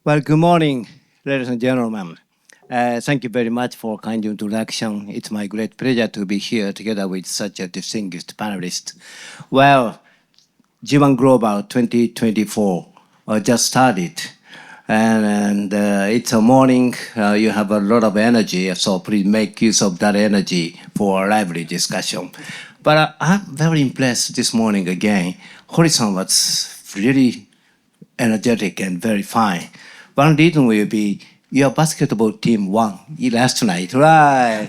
Well, good morning, ladies and gentlemen. Thank you very much for kind introduction. It's my great pleasure to be here together with such a distinguished panelist. Well, G1 Global 2024 just started, and it's a morning. You have a lot of energy, so please make use of that energy for a lively discussion. But I'm very impressed this morning again. Hori-san was really energetic and very fine. One reason will be your basketball team won last night, right?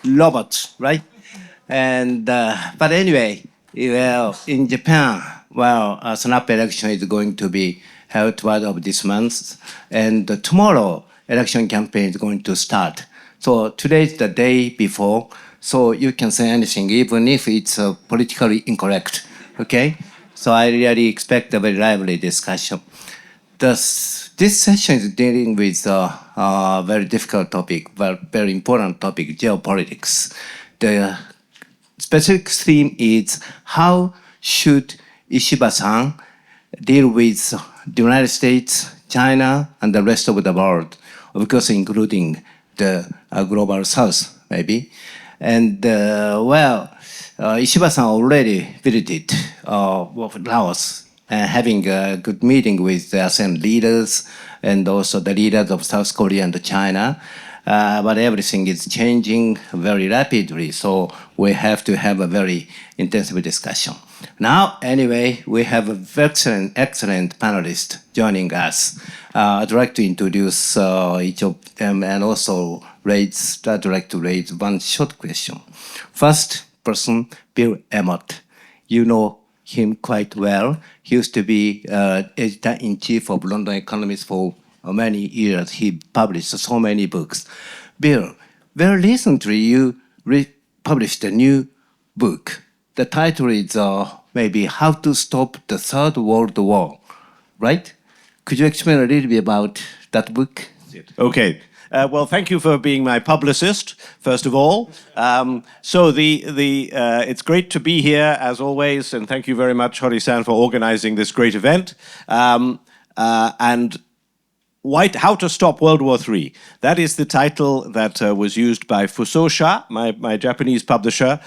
Robots, right? And but anyway, well, in Japan, well, a snap election is going to be held toward of this month, and tomorrow election campaign is going to start. So today is the day before, so you can say anything, even if it's politically incorrect. Okay. So I really expect a very lively discussion. This session is dealing with a very difficult topic, but very important topic, geopolitics. The specific theme is how should Ishiba-san deal with the United States, China, and the rest of the world, of course, including the global south, maybe. And Ishiba-san already visited Laos, having a good meeting with the ASEAN leaders and also the leaders of South Korea and China. But everything is changing very rapidly, so we have to have a very intensive discussion. Now, anyway, we have an excellent panelist joining us. I'd like to introduce each of them and also I'd like to raise one short question. First person, Bill Emmott. You know him quite well. He used to be editor-in-chief of London Economist for many years. He published so many books. Bill, very recently you published a new book. The title is maybe How to Stop the Third World War, right? Could you explain a little bit about that book? Okay. Well, thank you for being my publicist, first of all. It's great to be here, as always, and thank you very much, Hori-san, for organizing this great event. And How to Stop World War III. That is the title that was used by Fusosha, my Japanese publisher.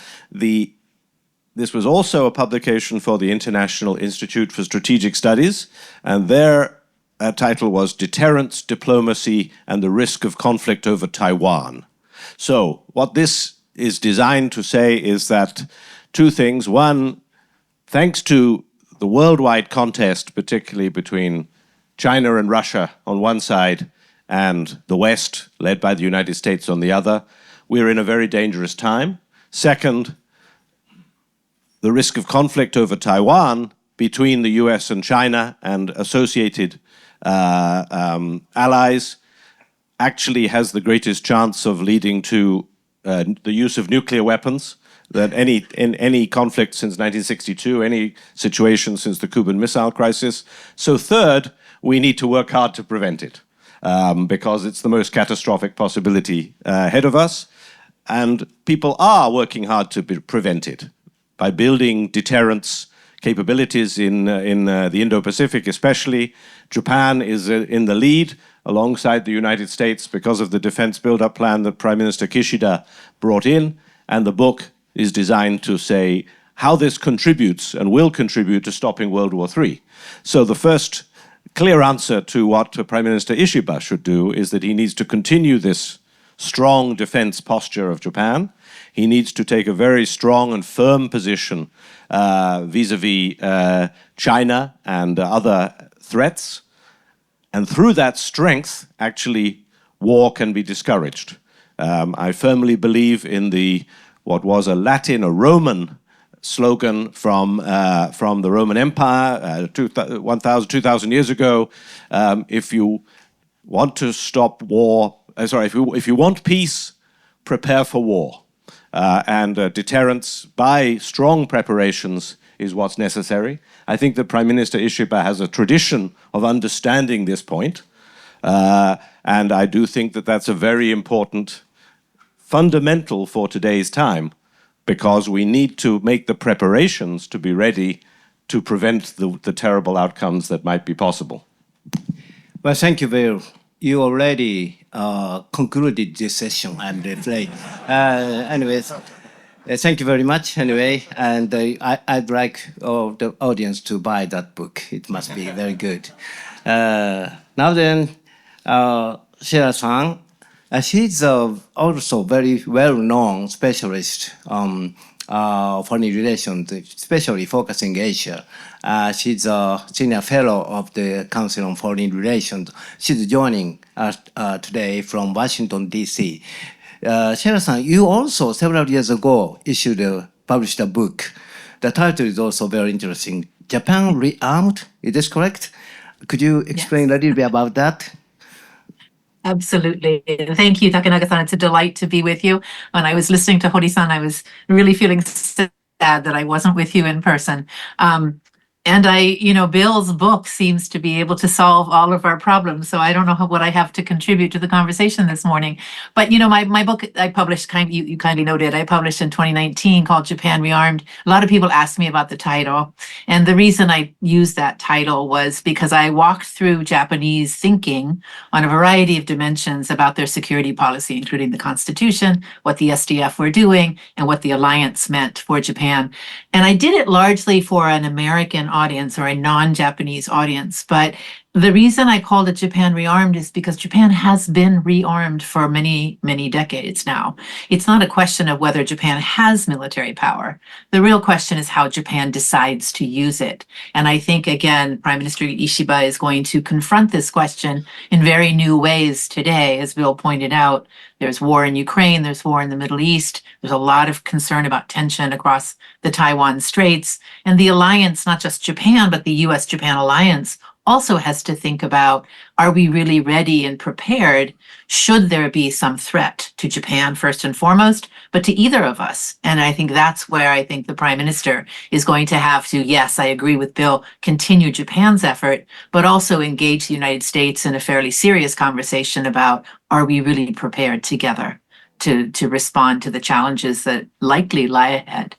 This was also a publication for the International Institute for Strategic Studies, and their title was Deterrence, Diplomacy, and the Risk of Conflict over Taiwan. So what this is designed to say is that two things. One, thanks to the worldwide contest, particularly between China and Russia on one side and the West, led by the United States on the other, we're in a very dangerous time. Second, the risk of conflict over Taiwan between the US and China and associated allies actually has the greatest chance of leading to the use of nuclear weapons that in any conflict since 1962, any situation since the Cuban Missile Crisis. So third, we need to work hard to prevent it because it's the most catastrophic possibility ahead of us. And people are working hard to prevent it by building deterrence capabilities in the Indo-Pacific especially. Japan is in the lead alongside the United States because of the defense build-up plan that Prime Minister Kishida brought in, and the book is designed to say how this contributes and will contribute to stopping World War III. So the first clear answer to what Prime Minister Ishiba should do is that he needs to continue this strong defense posture of Japan. He needs to take a very strong and firm position vis-a-vis China and other threats. And through that strength, actually, war can be discouraged. I firmly believe in what was a Roman slogan from the Roman Empire 2,000 years ago. If you want to stop war, if you want peace, prepare for war. And deterrence by strong preparations is what's necessary. I think that Prime Minister Ishiba has a tradition of understanding this point. And I do think that that's a very important fundamental for today's time, because we need to make the preparations to be ready to prevent the terrible outcomes that might be possible. Well, thank you, Bill. You already concluded this session, I'm afraid. Anyways, thank you very much anyway, and I'd like the audience to buy that book. It must be very good. Now then, Sheila-san, she's also very well-known specialist on foreign relations, especially focusing Asia. She's a senior fellow of the Council on Foreign Relations. She's joining us today from Washington, D.C. Sheila-san, you also several years ago published a book. The title is also very interesting. Japan Rearmed, is this correct? Could you explain a little bit about that? Absolutely. Thank you, Takenaga-san. It's a delight to be with you. When I was listening to Hori-san, I was really feeling sad that I wasn't with you in person. And Bill's book seems to be able to solve all of our problems. So I don't know what I have to contribute to the conversation this morning. But, my book I published, you kindly noted, I published in 2019 called Japan Rearmed. A lot of people asked me about the title. And the reason I used that title was because I walked through Japanese thinking on a variety of dimensions about their security policy, including the Constitution, what the SDF were doing, and what the alliance meant for Japan. And I did it largely for an American audience or a non-Japanese audience. But the reason I called it Japan Rearmed is because Japan has been rearmed for many, many decades now. It's not a question of whether Japan has military power. The real question is how Japan decides to use it. And I think, again, Prime Minister Ishiba is going to confront this question in very new ways today. As Bill pointed out, there's war in Ukraine, there's war in the Middle East, there's a lot of concern about tension across the Taiwan Straits. And the alliance, not just Japan, but the US-Japan alliance, also has to think about, are we really ready and prepared should there be some threat to Japan first and foremost, but to either of us? And I think that's where I think the Prime Minister is going to have to, yes, I agree with Bill, continue Japan's effort, but also engage the United States in a fairly serious conversation about, are we really prepared together to respond to the challenges that likely lie ahead?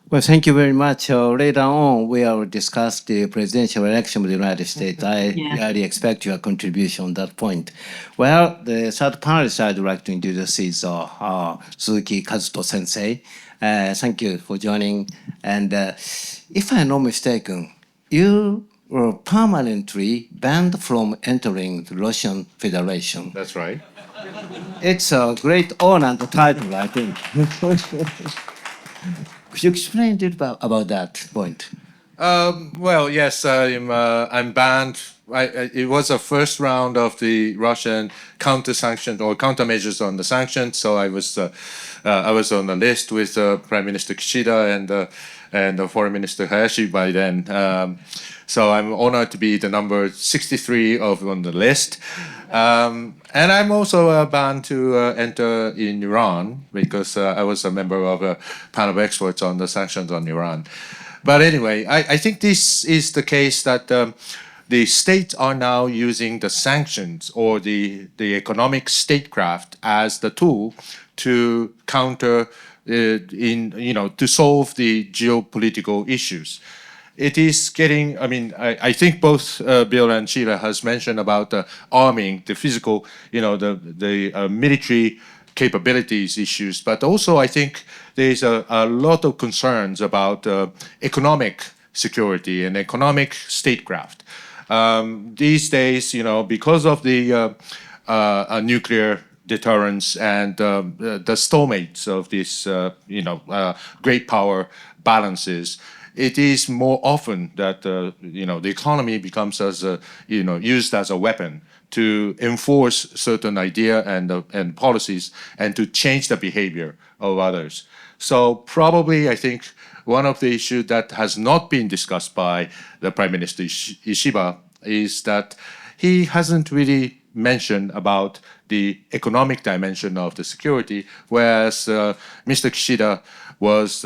Well, thank you very much. Later on, we will discuss the presidential election of the United States. I really expect your contribution on that point. Well, the third panelist I'd like to introduce is Suzuki Kazuto Sensei. Thank you for joining. And if I'm not mistaken, you were permanently banned from entering the Russian Federation. That's right. It's a great honor and title, I think. Could you explain a little about that point? Well, yes, I'm banned. It was a first round of the Russian counter-sanctions or countermeasures on the sanctions. So I was on the list with Prime Minister Kishida and Foreign Minister Hayashi by then. So I'm honored to be the number 63 on the list. And I'm also banned to enter in Iran because I was a member of a panel of experts on the sanctions on Iran. But anyway, I think this is the case that the states are now using the sanctions or the economic statecraft as the tool to counter, to solve the geopolitical issues. It is getting, I think both Bill and Sheila has mentioned about arming, the physical, the military capabilities issues, but also I think there's a lot of concerns about economic security and economic statecraft. These days, because of the nuclear deterrence and the stalemates of this, great power balances, it is more often that the economy becomes used as a weapon to enforce certain idea and policies and to change the behavior of others. So probably I think one of the issues that has not been discussed by the Prime Minister Ishiba is that he hasn't really mentioned about the economic dimension of the security, whereas Mr. Kishida was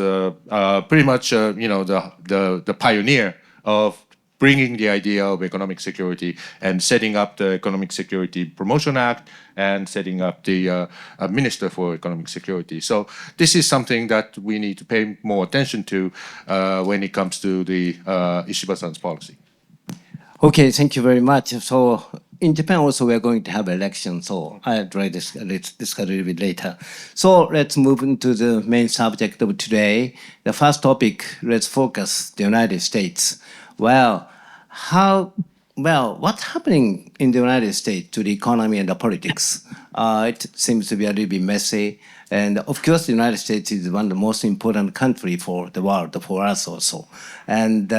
pretty much the pioneer of bringing the idea of economic security and setting up the Economic Security Promotion Act and setting up the Minister for Economic Security. So this is something that we need to pay more attention to when it comes to the Ishiba-san's policy. Okay, thank you very much. So in Japan also we're going to have elections, so I'll try this, let's discuss a little bit later. So let's move into the main subject of today. The first topic, let's focus the United States. Well, what's happening in the United States to the economy and the politics? It seems to be a little bit messy. And of course, the United States is one of the most important countries for the world, for us also. And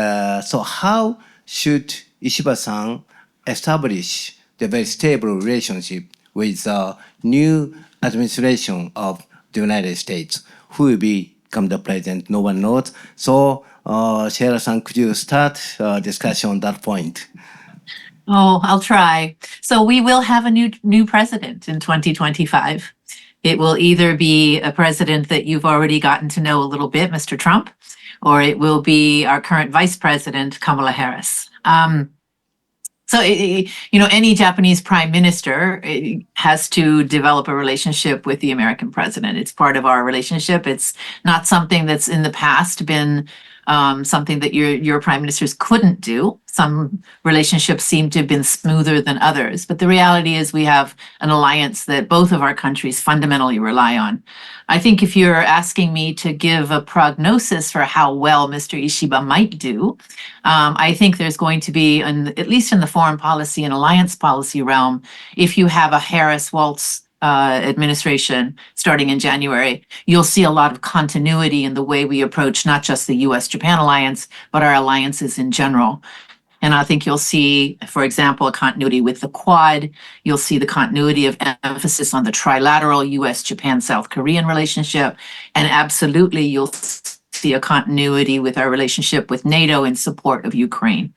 so how should Ishiba-san establish the very stable relationship with the new administration of the United States? Who will become the president? No one knows. So, Sheila-san, could you start discussion on that point? Oh, I'll try. So we will have a new president in 2025. It will either be a president that you've already gotten to know a little bit, Mr. Trump, or it will be our current vice president, Kamala Harris. So, any Japanese prime minister has to develop a relationship with the American president. It's part of our relationship. It's not something that's in the past been something that your prime ministers couldn't do. Some relationships seem to have been smoother than others, but the reality is we have an alliance that both of our countries fundamentally rely on. I think if you're asking me to give a prognosis for how well Mr. Ishiba might do, I think there's going to be, at least in the foreign policy and alliance policy realm, if you have a Harris-Waltz administration starting in January, you'll see a lot of continuity in the way we approach not just the US-Japan alliance, but our alliances in general. And I think you'll see, for example, a continuity with the Quad. You'll see the continuity of emphasis on the trilateral US-Japan-South Korean relationship. And absolutely, you'll see a continuity with our relationship with NATO in support of Ukraine.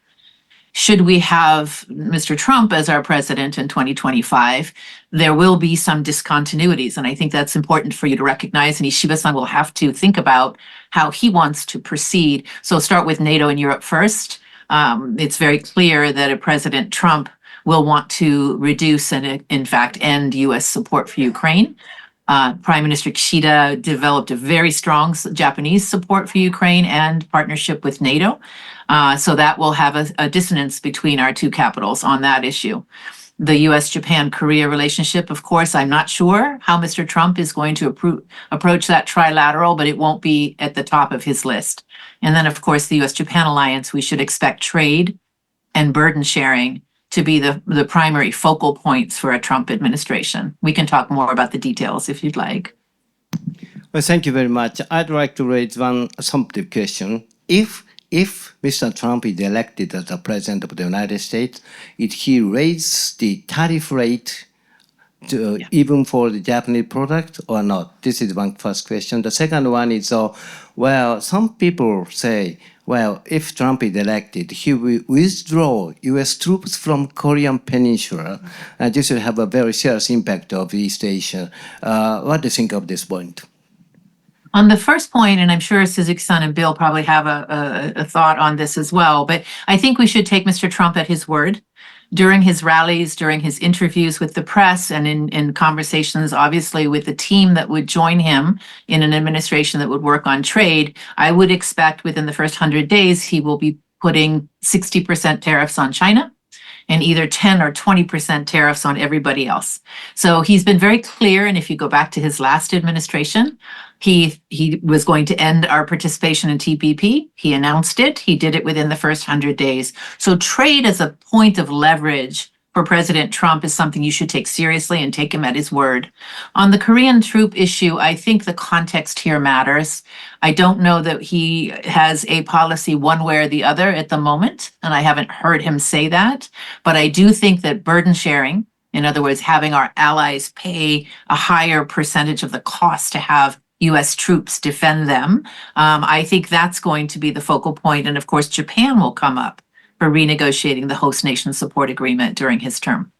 Should we have Mr. Trump as our president in 2025, there will be some discontinuities. And I think that's important for you to recognize. And Ishiba-san will have to think about how he wants to proceed. So start with NATO and Europe first. It's very clear that a President Trump will want to reduce and, in fact, end U.S. support for Ukraine. Prime Minister Kishida developed a very strong Japanese support for Ukraine and partnership with NATO. So that will have a dissonance between our two capitals on that issue. The US-Japan-Korea relationship, of course, I'm not sure how Mr. Trump is going to approach that trilateral, but it won't be at the top of his list. And then, of course, the US-Japan alliance, we should expect trade and burden sharing to be the primary focal points for a Trump administration. We can talk more about the details if you'd like. Well, thank you very much. I'd like to raise one assumptive question. If Mr. Trump is elected as the President of the United States, if he raises the tariff rate even for the Japanese product or not? This is one first question. The second one is, some people say, if Trump is elected, he will withdraw U.S. troops from Korean Peninsula, and this will have a very serious impact of East Asia. What do you think of this point? On the first point, and I'm sure Suzuki-san and Bill probably have a thought on this as well, but I think we should take Mr. Trump at his word. During his rallies, during his interviews with the press, and in conversations, obviously, with the team that would join him in an administration that would work on trade, I would expect within the first 100 days, he will be putting 60% tariffs on China and either 10 or 20% tariffs on everybody else. So he's been very clear, and if you go back to his last administration, he was going to end our participation in TPP. He announced it. He did it within the first 100 days. So trade as a point of leverage for President Trump is something you should take seriously and take him at his word. On the Korean troop issue, I think the context here matters. I don't know that he has a policy one way or the other at the moment, and I haven't heard him say that. But I do think that burden sharing, in other words, having our allies pay a higher percentage of the cost to have U.S. troops defend them, I think that's going to be the focal point. And of course, Japan will come up for renegotiating the host nation support agreement during his term.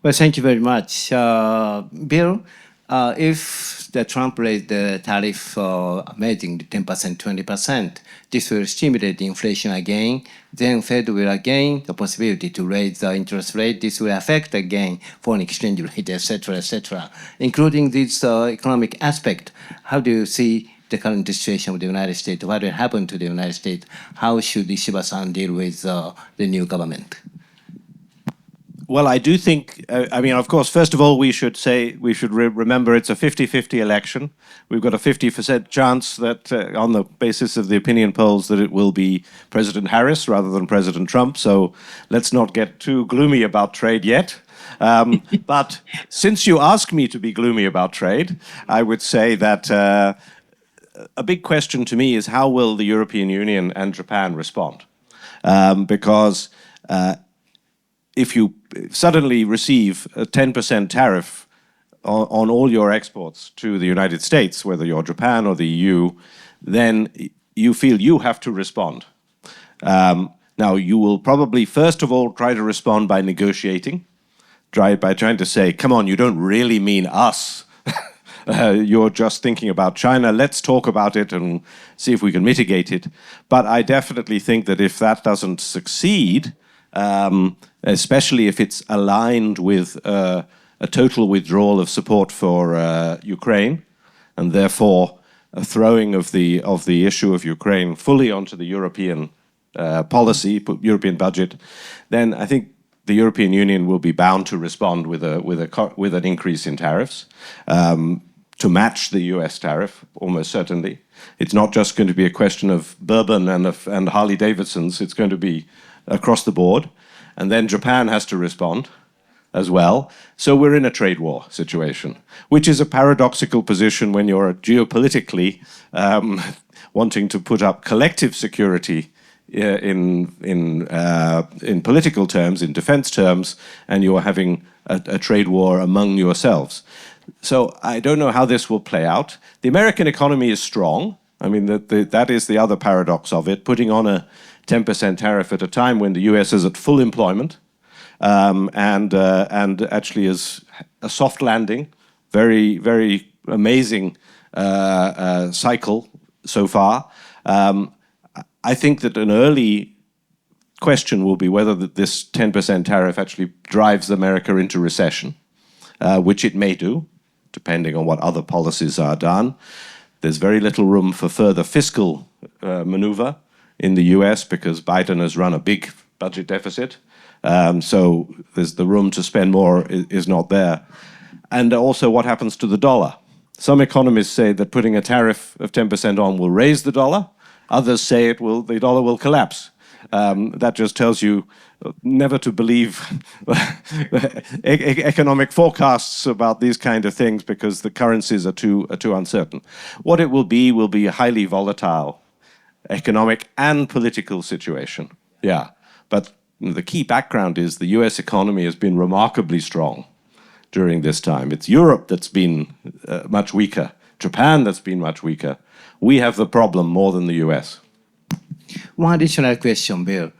Well, thank you very much. Bill, if the Trump raised the tariff amazing 10%, 20%, this will stimulate inflation again. Then Fed will again the possibility to raise the interest rate. This will affect again foreign exchange rate, etc., including this economic aspect. How do you see the current situation of the United States? What will happen to the United States? How should Ishiba-san deal with the new government? Well, I do think, I mean, of course, first of all, we should remember it's a 50-50 election. We've got a 50% chance that, on the basis of the opinion polls, that it will be President Harris rather than President Trump. So let's not get too gloomy about trade yet. But since you ask me to be gloomy about trade, I would say that a big question to me is how will the European Union and Japan respond? Because if you suddenly receive a 10% tariff on all your exports to the United States, whether you're Japan or the EU, then you feel you have to respond. Now, you will probably, first of all, try to respond by negotiating, by trying to say, come on, you don't really mean us. You're just thinking about China. Let's talk about it and see if we can mitigate it. But I definitely think that if that doesn't succeed, especially if it's aligned with a total withdrawal of support for Ukraine, and therefore a throwing of the issue of Ukraine fully onto the European policy, European budget, then I think the European Union will be bound to respond with an increase in tariffs to match the US tariff, almost certainly. It's not just going to be a question of bourbon and Harley Davidsons. It's going to be across the board. And then Japan has to respond as well. So we're in a trade war situation, which is a paradoxical position when you're geopolitically wanting to put up collective security in political terms, in defense terms, and you're having a trade war among yourselves. So I don't know how this will play out. The American economy is strong. I mean, that is the other paradox of it, putting on a 10% tariff at a time when the US is at full employment and actually is a soft landing, very, very amazing cycle so far. I think that an early question will be whether this 10% tariff actually drives America into recession, which it may do, depending on what other policies are done. There's very little room for further fiscal maneuver in the US because Biden has run a big budget deficit. So there's the room to spend more is not there. And also what happens to the dollar. Some economists say that putting a tariff of 10% on will raise the dollar. Others say the dollar will collapse. That just tells you never to believe economic forecasts about these kind of things because the currencies are too uncertain. What it will be a highly volatile economic and political situation. Yeah, but the key background is the US economy has been remarkably strong during this time. It's Europe that's been much weaker, Japan that's been much weaker. We have the problem more than the US. One additional question, Bill.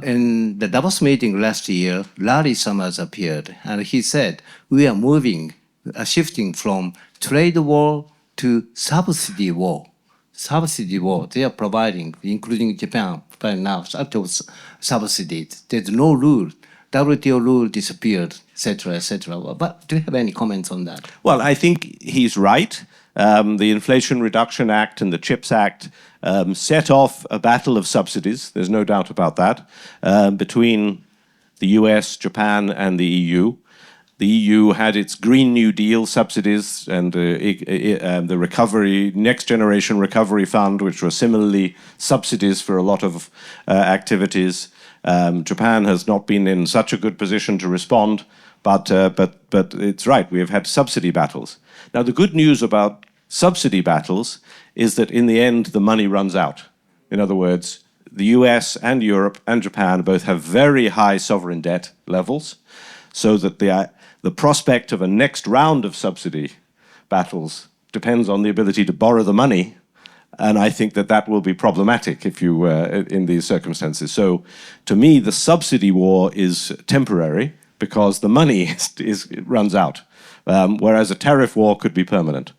In the Davos meeting last year, Larry Summers appeared, and he said, we are shifting from trade war to subsidy war. Subsidy war, they are providing, including Japan, right now, subsidies. There's no rule. WTO rule disappeared, etc., etc. But do you have any comments on that? Well, I think he's right. The Inflation Reduction Act and the CHIPS Act set off a battle of subsidies, there's no doubt about that, between the US, Japan, and the EU. The EU had its Green New Deal subsidies and the recovery, Next Generation Recovery Fund, which were similarly subsidies for a lot of activities. Japan has not been in such a good position to respond, but it's right, we have had subsidy battles. Now, the good news about subsidy battles is that in the end, the money runs out. In other words, the US and Europe and Japan both have very high sovereign debt levels, so that the prospect of a next round of subsidy battles depends on the ability to borrow the money, and I think that will be problematic if you in these circumstances. So, to me, the subsidy war is temporary because the money runs out whereas a tariff war could be permanent.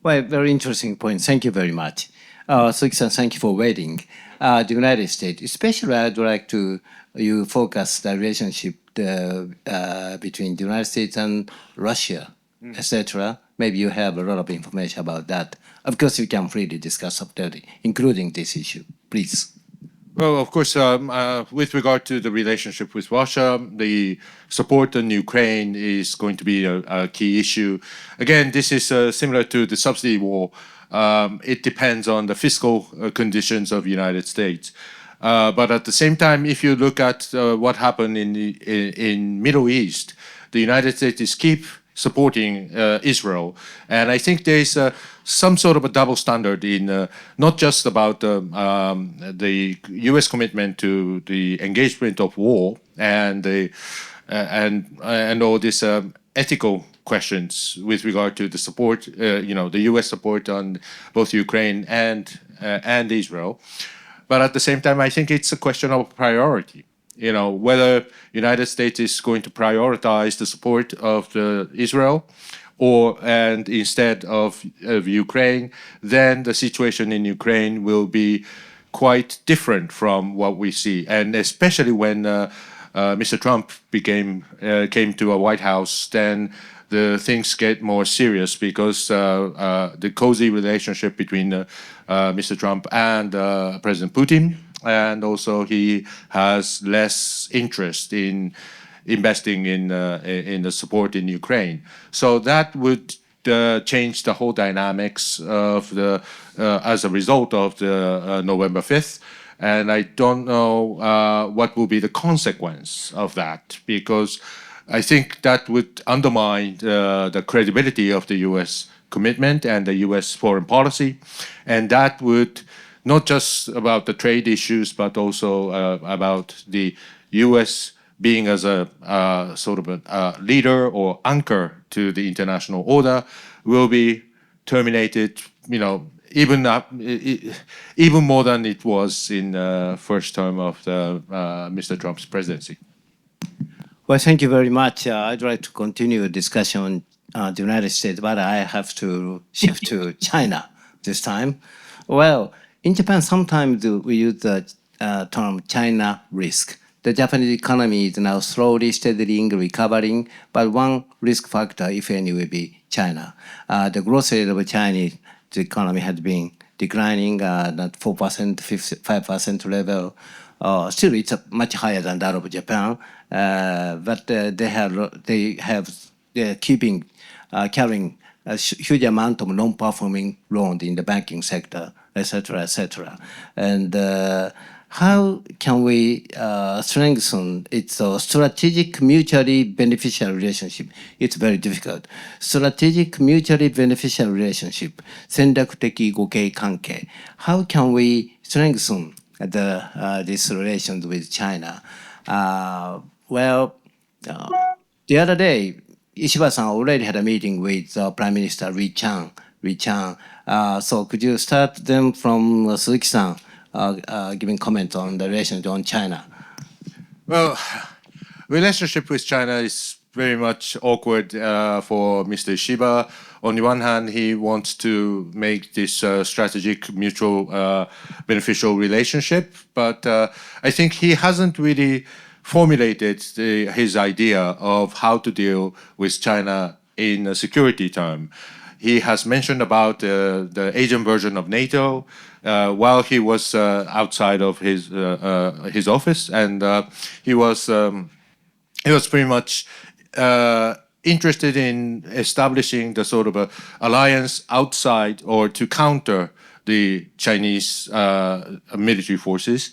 Well, very interesting point. Thank you very much. Suzuki-san, thank you for waiting. The United States, especially I'd like to you focus the relationship between the United States and Russia, etc. Maybe you have a lot of information about that. Of course, you can freely discuss about it, including this issue. Please. Well, of course, with regard to the relationship with Russia, the support in Ukraine is going to be a key issue. Again, this is similar to the subsidy war. It depends on the fiscal conditions of the United States. But at the same time, if you look at what happened in Middle East, the United States keep supporting Israel. And I think there's some sort of a double standard in not just about the U.S. commitment to the engagement of war and all these ethical questions with regard to the support, the U.S. support on both Ukraine and Israel. But at the same time, I think it's a question of priority. Whether United States is going to prioritize the support of Israel and instead of Ukraine, then the situation in Ukraine will be quite different from what we see. And especially when Mr. Trump came to a White House, then the things get more serious because the cozy relationship between Mr. Trump and President Putin, and also he has less interest in investing in the support in Ukraine. So that would change the whole dynamics of as a result of the November 5th. And I don't know what will be the consequence of that, because I think that would undermine the credibility of the U.S. commitment and the U.S. foreign policy, and that would not just about the trade issues, but also about the U.S. being as a sort of a leader or anchor to the international order will be terminated, even more than it was in the first term of Mr. Trump's presidency. Well, thank you very much. I'd like to continue the discussion on the United States, but I have to shift to China this time. Well, in Japan, sometimes we use the term China risk. The Japanese economy is now slowly, steadily recovering, but one risk factor, if any, will be China. The growth rate of Chinese economy has been declining at 4%, 5% level. Still, it's much higher than that of Japan, but they're carrying a huge amount of non-performing loans in the banking sector, etc., etc. And how can we strengthen its strategic mutually beneficial relationship? It's very difficult. Strategic mutually beneficial relationship, 戦略的互恵関係. How can we strengthen these relations with China? The other day, Ishiba-san already had a meeting with Prime Minister Ri-chan. So could you start them from Suzuki-san giving comment on the relations on China? Well, relationship with China is very much awkward for Mr. Ishiba. On the one hand, he wants to make this strategic, mutual, beneficial relationship, but I think he hasn't really formulated his idea of how to deal with China in a security term. He has mentioned about the Asian version of NATO while he was outside of his office, and he was pretty much interested in establishing the sort of a alliance outside or to counter the Chinese military forces.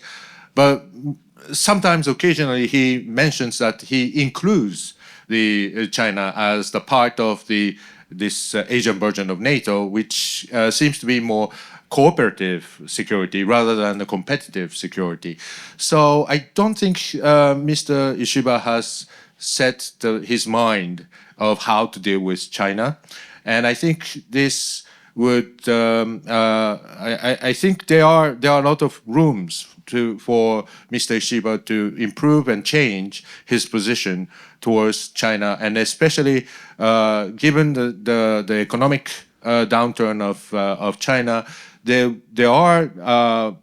But sometimes, occasionally, he mentions that he includes China as the part of this Asian version of NATO, which seems to be more cooperative security rather than a competitive security. So I don't think Mr. Ishiba has set his mind of how to deal with China. And I think this would, I think there are a lot of rooms for Mr. Ishiba to improve and change his position towards China, and especially given the economic downturn of China, there are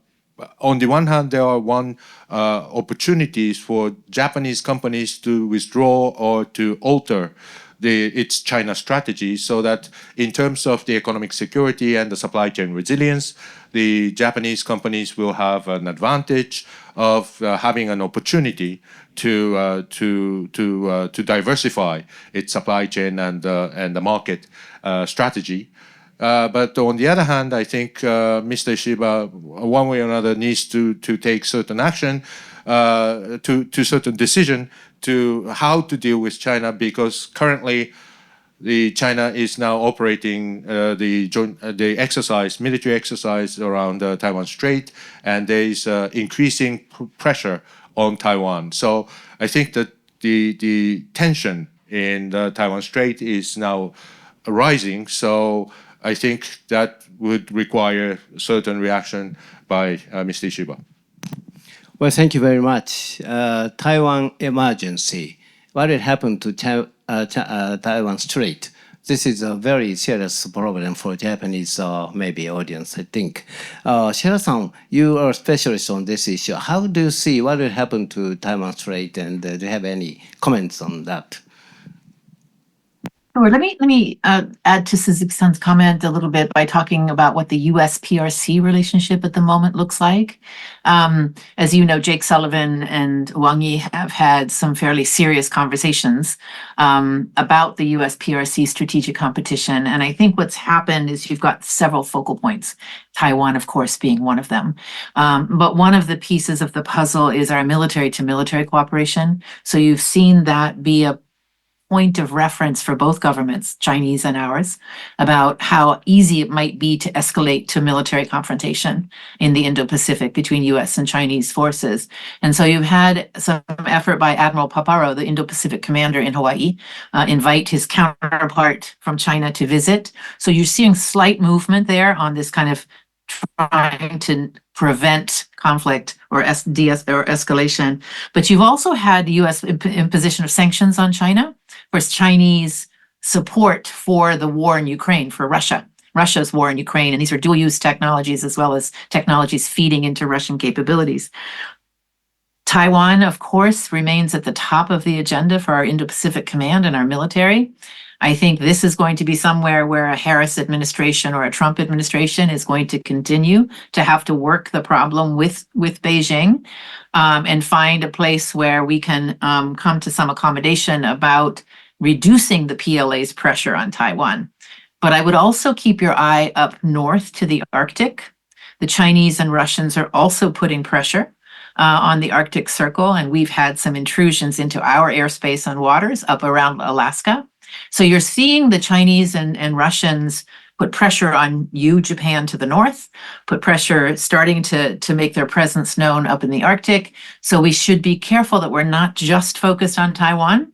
on the one hand, there are opportunities for Japanese companies to withdraw or to alter its China strategy, so that in terms of the economic security and the supply chain resilience, the Japanese companies will have an advantage of having an opportunity to diversify its supply chain and the market strategy. But on the other hand, I think Mr. Ishiba, one way or another, needs to take certain action, to certain decision to how to deal with China, because currently China is now operating the military exercise around the Taiwan Strait, and there is increasing pressure on Taiwan. So I think that the tension in the Taiwan Strait is now rising. So I think that would require certain reaction by Mr. Ishiba. Well, thank you very much. Taiwan emergency. What will happen to Taiwan Strait? This is a very serious problem for Japanese maybe audience, I think. Sheila-san, you are a specialist on this issue. How do you see what will happen to Taiwan Strait, and do you have any comments on that? Sure. Let me add to Suzuki-san's comment a little bit by talking about what the U.S.-PRC relationship at the moment looks like. As you know, Jake Sullivan and Wang Yi have had some fairly serious conversations about the U.S.-PRC strategic competition. And I think what's happened is you've got several focal points, Taiwan, of course, being one of them. But one of the pieces of the puzzle is our military-to-military cooperation. So you've seen that be a point of reference for both governments, Chinese and ours, about how easy it might be to escalate to military confrontation in the Indo-Pacific between US and Chinese forces. And so you've had some effort by Admiral Paparo, the Indo-Pacific commander in Hawaii, invite his counterpart from China to visit. So you're seeing slight movement there on this kind of trying to prevent conflict or escalation. But you've also had the U.S. imposition of sanctions on China for Chinese support for the war in Ukraine, for Russia's war in Ukraine. And these are dual-use technologies as well as technologies feeding into Russian capabilities. Taiwan, of course, remains at the top of the agenda for our Indo-Pacific Command and our military. I think this is going to be somewhere where a Harris administration or a Trump administration is going to continue to have to work the problem with Beijing and find a place where we can come to some accommodation about reducing the PLA's pressure on Taiwan. But I would also keep your eye up north to the Arctic. The Chinese and Russians are also putting pressure on the Arctic Circle, and we've had some intrusions into our airspace and waters up around Alaska. So you're seeing the Chinese and Russians put pressure on you, Japan, to the north, put pressure starting to make their presence known up in the Arctic. So we should be careful that we're not just focused on Taiwan,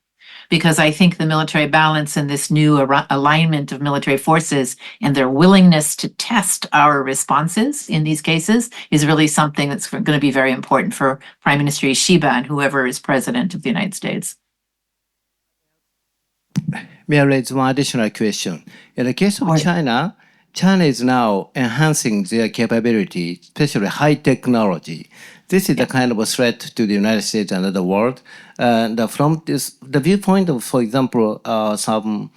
because I think the military balance and this new alignment of military forces and their willingness to test our responses in these cases is really something that's going to be very important for Prime Minister Ishiba and whoever is president of the United States. May I raise one additional question? In the case of China, China is now enhancing their capability, especially high technology. This is the kind of a threat to the United States and the world. And from the viewpoint of, for example, some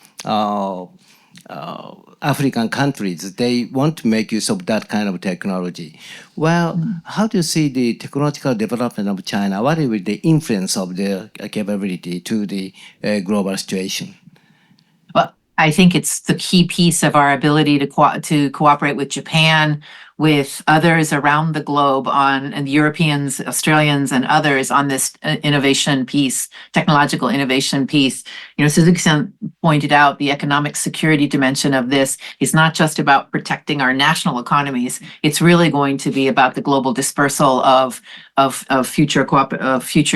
African countries, they want to make use of that kind of technology. Well, how do you see the technological development of China? What will be the influence of their capability to the global situation? Well, I think it's the key piece of our ability to cooperate with Japan, with others around the globe and Europeans, Australians, and others on this innovation piece, technological innovation piece. You know, Suzuki-san pointed out the economic security dimension of this is not just about protecting our national economies. It's really going to be about the global dispersal of future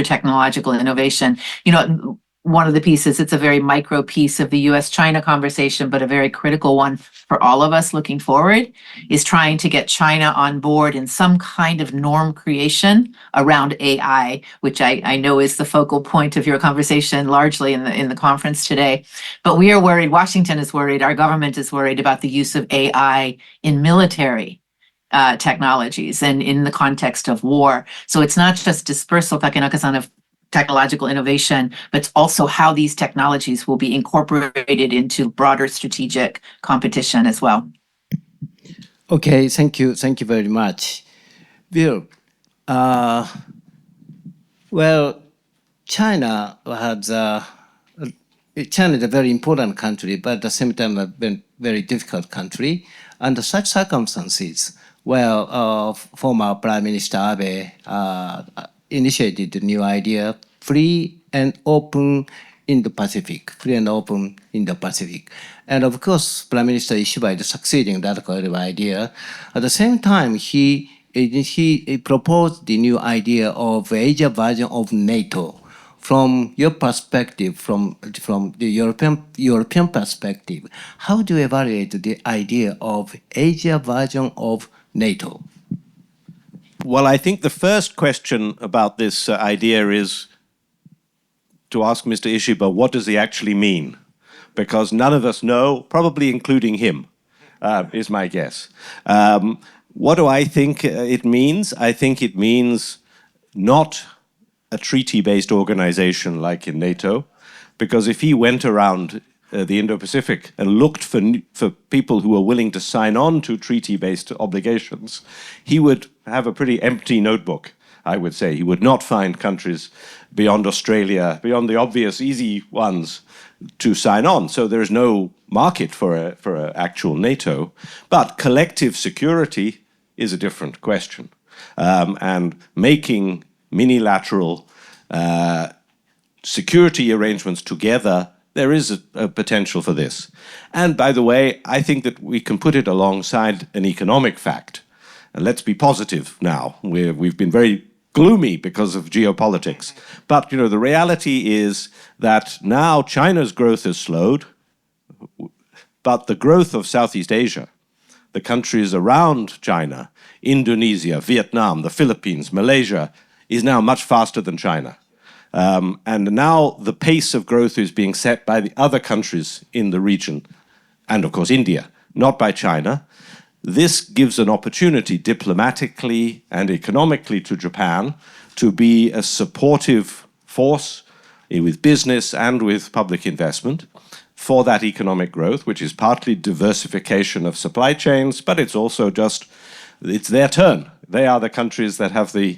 technological innovation. You know, one of the pieces, it's a very micro piece of the US-China conversation, but a very critical one for all of us looking forward, is trying to get China on board in some kind of norm creation around AI, which I know is the focal point of your conversation largely in the conference today. But we are worried, Washington is worried, our government is worried about the use of AI in military technologies and in the context of war. So it's not just dispersal, Takenaka-san, of technological innovation, but it's also how these technologies will be incorporated into broader strategic competition as well. Okay, thank you very much. Bill, well, China is a very important country, but at the same time a very difficult country. Under such circumstances, well, former Prime Minister Abe initiated the new idea, free and open free and open Indo-Pacific. And of course, Prime Minister Ishiba is succeeding that kind of idea. At the same time, he proposed the new idea of Asia version of NATO. From your perspective, from the European perspective, how do you evaluate the idea of Asia version of NATO? Well, I think the first question about this idea is to ask Mr. Ishiba, what does he actually mean? Because none of us know, probably including him, is my guess. What do I think it means? I think it means not a treaty-based organization like in NATO, because if he went around the Indo-Pacific and looked for people who were willing to sign on to treaty-based obligations, he would have a pretty empty notebook, I would say. He would not find countries beyond Australia, beyond the obvious easy ones, to sign on. So there is no market for an actual NATO. But collective security is a different question. And making minilateral security arrangements together, there is a potential for this. And by the way, I think that we can put it alongside an economic fact. And let's be positive now. We've been very gloomy because of geopolitics. But the reality is that now China's growth has slowed, but the growth of Southeast Asia, the countries around China, Indonesia, Vietnam, the Philippines, Malaysia, is now much faster than China. And now the pace of growth is being set by the other countries in the region, and of course India, not by China. This gives an opportunity diplomatically and economically to Japan to be a supportive force with business and with public investment for that economic growth, which is partly diversification of supply chains, but it's also it's their turn. They are the countries that have the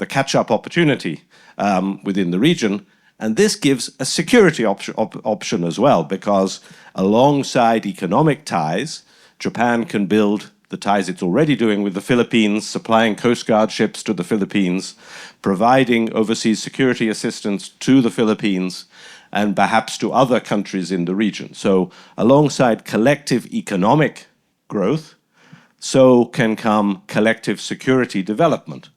catch-up opportunity within the region. And this gives a security option as well, because alongside economic ties, Japan can build the ties it's already doing with the Philippines, supplying Coast Guard ships to the Philippines, providing overseas security assistance to the Philippines, and perhaps to other countries in the region. So alongside collective economic growth, so can come collective security development.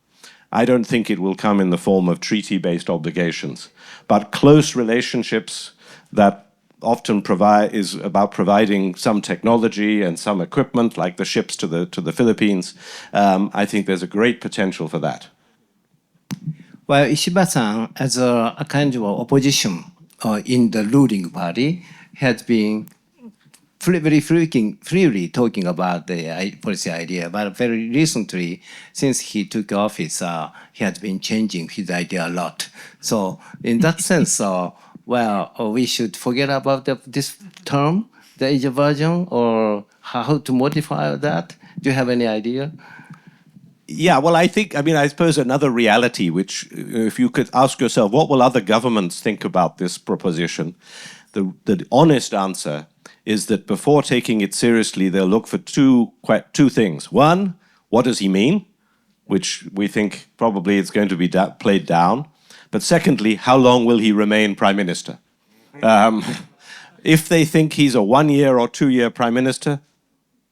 I don't think it will come in the form of treaty-based obligations, but close relationships that often is about providing some technology and some equipment, like the ships to the Philippines. I think there's a great potential for that. Well, Ishiba-san, as a kind of opposition in the ruling party, has been very freely talking about the policy idea, but very recently, since he took office, he has been changing his idea a lot. So in that sense, we should forget about this term, the Asia version, or how to modify that? Do you have any idea? Yeah, well, I suppose another reality, which if you could ask yourself, what will other governments think about this proposition? The honest answer is that before taking it seriously, they'll look for two things. One, what does he mean? Which we think probably it's going to be played down. But secondly, how long will he remain Prime Minister? If they think he's a 1-year or 2-year Prime Minister,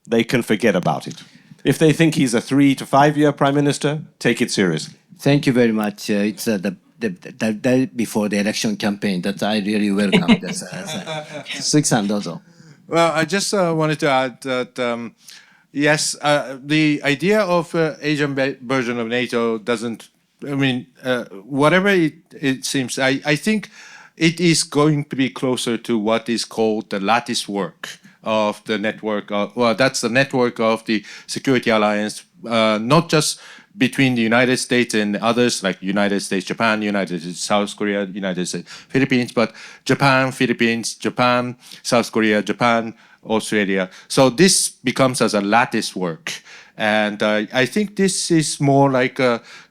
they can forget about it. If they think he's a 3 to 5 year Prime Minister, take it seriously. Thank you very much. It's the the day before the election campaign. That I really welcome. That's, Suzuki-san, dozo. Well, I just wanted to add that, yes, the idea of Asian version of NATO doesn't, I mean, whatever it seems, I think it is going to be closer to what is called the lattice work of the network. Well, that's the network of the Security Alliance, not just between the United States and others like United States, Japan, United States, South Korea, United States, Philippines, but Japan, Philippines, Japan, South Korea, Japan, Australia. So this becomes as a lattice work. And I think this is more like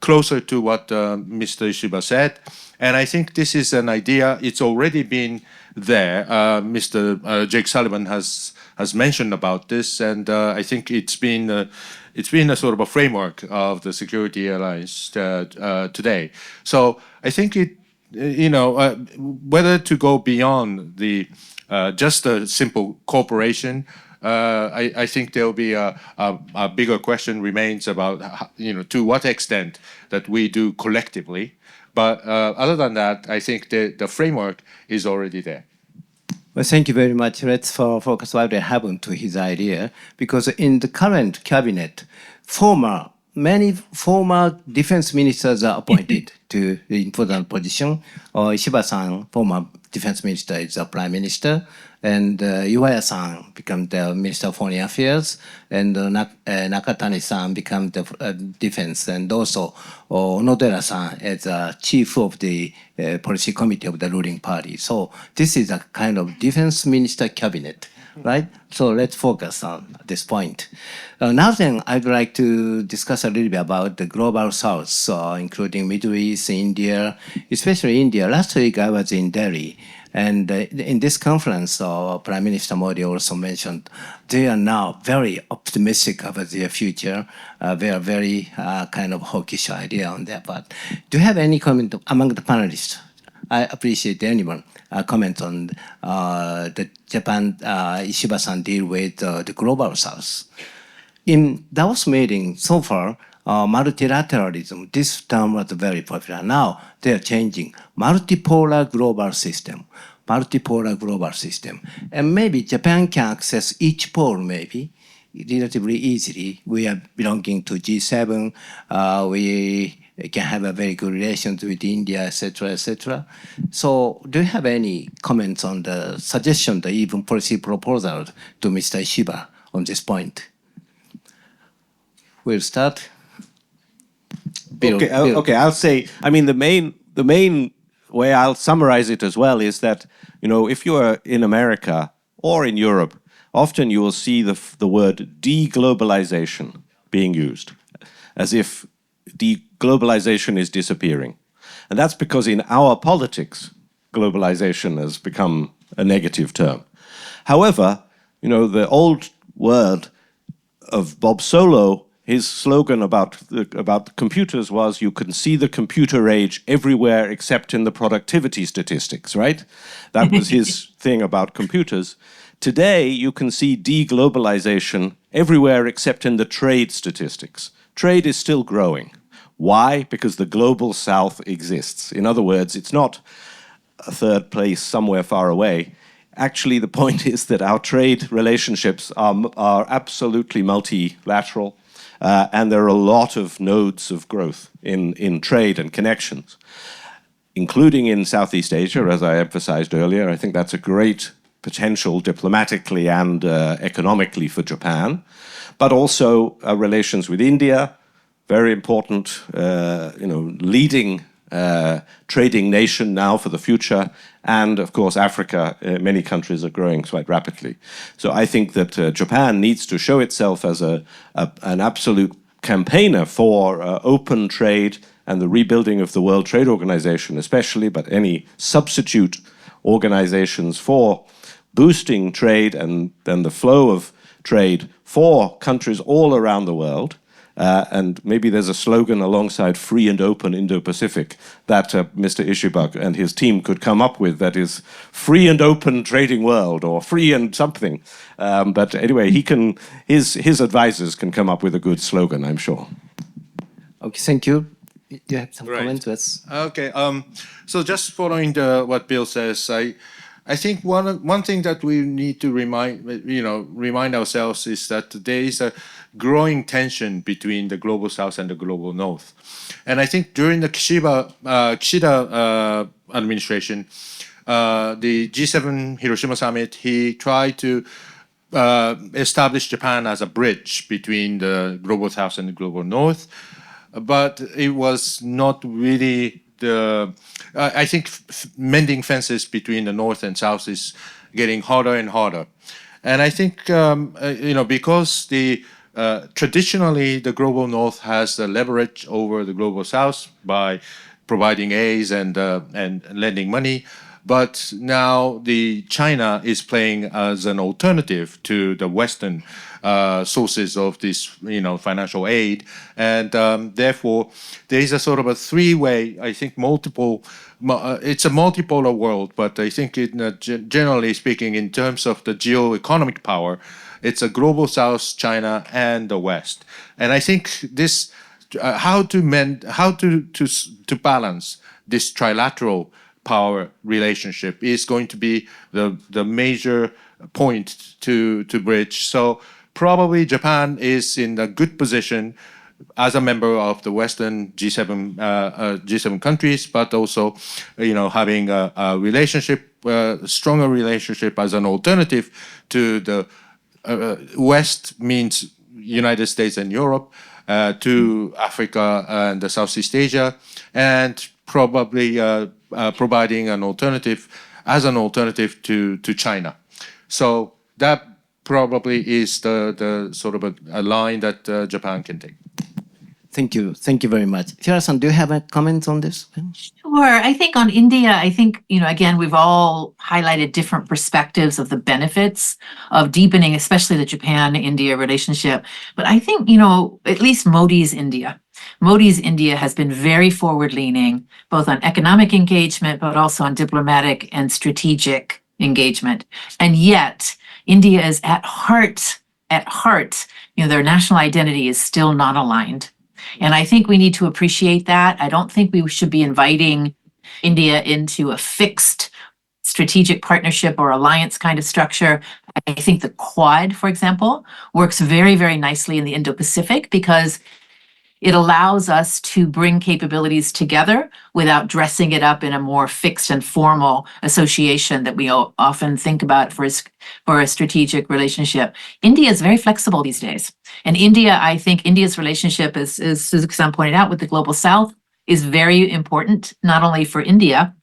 closer to what Mr. Ishiba said. And I think this is an idea, it's already been there. Mr. Jake Sullivan has mentioned about this, and I think it's been a sort of a framework of the Security Alliance today. So I think it, whether to go beyond the just a simple cooperation, I think there will be a bigger question remains about, to what extent that we do collectively. But other than that, I think the framework is already there. Well, thank you very much. Let's focus what happened to his idea, because in the current cabinet, many former defense ministers are appointed to the important position. Ishiba-san, former defense minister, is the prime minister, and Iwaya-san became the minister of foreign affairs, and Nakatani-san became the defense, and also Onodera-san is the chief of the policy committee of the ruling party. So this is a kind of defense minister cabinet, right? So let's focus on this point. Now then, I'd like to discuss a little bit about the global south, including Middle East, India, especially India. Last week I was in Delhi, and in this conference, Prime Minister Modi also mentioned they are now very optimistic about their future. They are very kind of hawkish idea on that. But do you have any comment among the panelists? I appreciate anyone comment on the Japan Ishiba-san deal with the global south. In Davos meeting so far, multilateralism, this term was very popular. Now they are changing multipolar global system. And maybe Japan can access each pole maybe relatively easily. We are belonging to G7. We can have a very good relations with India, etc., etc. So do you have any comments on the suggestion, the even policy proposal to Mr. Ishiba on this point? We'll start. Bill. Okay, I'll say, I mean, the main way I'll summarize it as well is that, if you are in America or in Europe, often you will see the word deglobalization being used, as if deglobalization is disappearing. And that's because in our politics, globalization has become a negative term. However, the old word of Bob Solow, his slogan about computers was, you can see the computer age everywhere except in the productivity statistics, right? That was his thing about computers. Today, you can see deglobalization everywhere except in the trade statistics. Trade is still growing. Why? Because the global south exists. In other words, it's not a third place somewhere far away. Actually, the point is that our trade relationships are absolutely multilateral. And there are a lot of nodes of growth in trade and connections, including in Southeast Asia, as I emphasized earlier. I think that's a great potential diplomatically and economically for Japan, but also relations with India, very important, leading trading nation now for the future. And of course, Africa, many countries are growing quite rapidly. So I think that Japan needs to show itself as an absolute campaigner for open trade and the rebuilding of the World Trade Organization especially, but any substitute organizations for boosting trade and the flow of trade for countries all around the world. And maybe there's a slogan alongside free and open Indo-Pacific that Mr. Ishiba and his team could come up with, that is free and open trading world, or free and something. But anyway, his advisors can come up with a good slogan, I'm sure. Okay, thank you. you have some Right. comments? Yes. Okay. So just following what Bill says, I think one thing that we need to remind ourselves is that there is a growing tension between the global South and the global North, and I think during the Kishida administration, the G7 Hiroshima summit, he tried to establish Japan as a bridge between the global South and the global North, but it was not really the. I think mending fences between the North and South is getting harder and harder, and I think because traditionally the global North has the leverage over the global South by providing aids and lending money. But now China is playing as an alternative to the Western sources of this, financial aid, and therefore there is a sort of a three-way. I think it's a multipolar world, but I think generally speaking, in terms of the geo-economic power, it's a global South, China, and the West. And I think this how to balance this trilateral power relationship is going to be the major point to bridge. So probably Japan is in a good position as a member of the Western G7 countries, but also having a relationship, stronger relationship as an alternative to the West means United States and Europe, to Africa and Southeast Asia, and probably providing an alternative to China. So that probably is the sort of a line that Japan can take. Thank you. Thank you very much. Sheila-san, do you have a comment on this? Sure. I think on India, again, we've all highlighted different perspectives of the benefits of deepening, especially the Japan-India relationship. But I think, at least Modi's India has been very forward-leaning, both on economic engagement, but also on diplomatic and strategic engagement. And yet, India is at heart, their national identity is still not aligned. And I think we need to appreciate that. I don't think we should be inviting India into a fixed strategic partnership or alliance kind of structure. I think the Quad, for example, works very, very nicely in the Indo-Pacific because it allows us to bring capabilities together without dressing it up in a more fixed and formal association that we often think about for a strategic relationship. India is very flexible these days. And I think India's relationship, as Suzuki-san pointed out, with the Global South is very important, not only for India,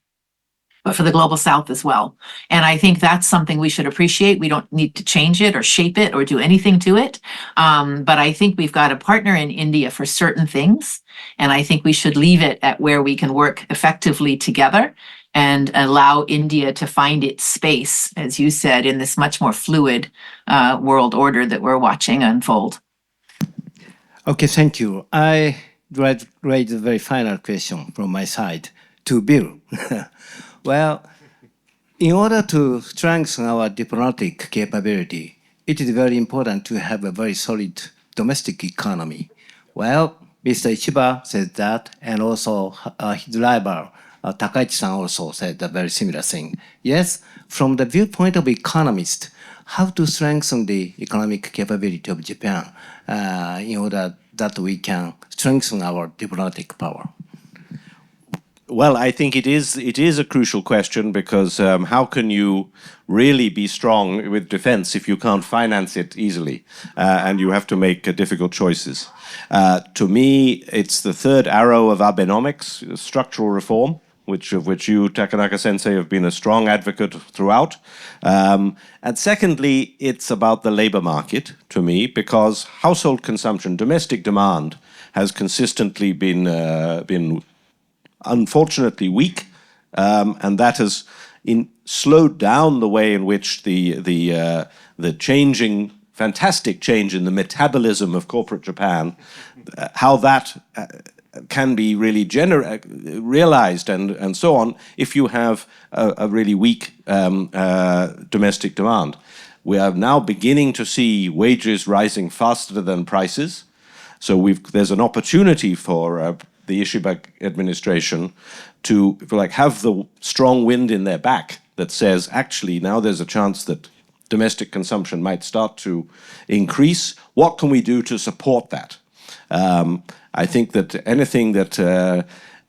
but for the Global South as well. And I think that's something we should appreciate. We don't need to change it or shape it or do anything to it. But I think we've got a partner in India for certain things. And I think we should leave it at where we can work effectively together and allow India to find its space, as you said, in this much more fluid world order that we're watching unfold. Okay, thank you. I raise a very final question from my side to Bill. Well, in order to strengthen our diplomatic capability, it is very important to have a very solid domestic economy. Well, Mr. Ishiba said that, and also his rival, Takaichi-san, also said a very similar thing. Yes, from the viewpoint of economist, how to strengthen the economic capability of Japan in order that we can strengthen our diplomatic power? Well, I think it is a crucial question because how can you really be strong with defense if you can't finance it easily and you have to make difficult choices? To me, it's the third arrow of Abenomics, structural reform, of which you, Takanaka-sensei, have been a strong advocate throughout. And secondly, it's about the labor market, to me, because household consumption, domestic demand, has consistently been unfortunately weak, and that has slowed down the way in which the fantastic change in the metabolism of corporate Japan, how that can be really realized and so on if you have a really weak domestic demand. We are now beginning to see wages rising faster than prices, so there's an opportunity for the Ishiba administration to, if you like, have the strong wind in their back that says, actually, now there's a chance that domestic consumption might start to increase. What can we do to support that? I think that anything that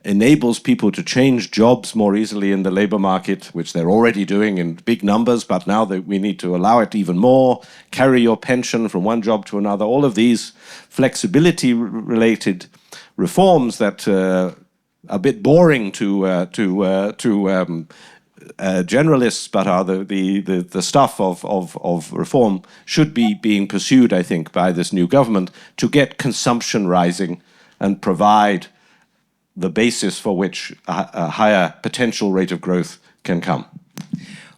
enables people to change jobs more easily in the labor market, which they're already doing in big numbers, but now that we need to allow it even more, carry your pension from one job to another, all of these flexibility-related reforms that are a bit boring to generalists, but are the stuff of reform, should be being pursued, I think, by this new government to get consumption rising and provide the basis for which a higher potential rate of growth can come.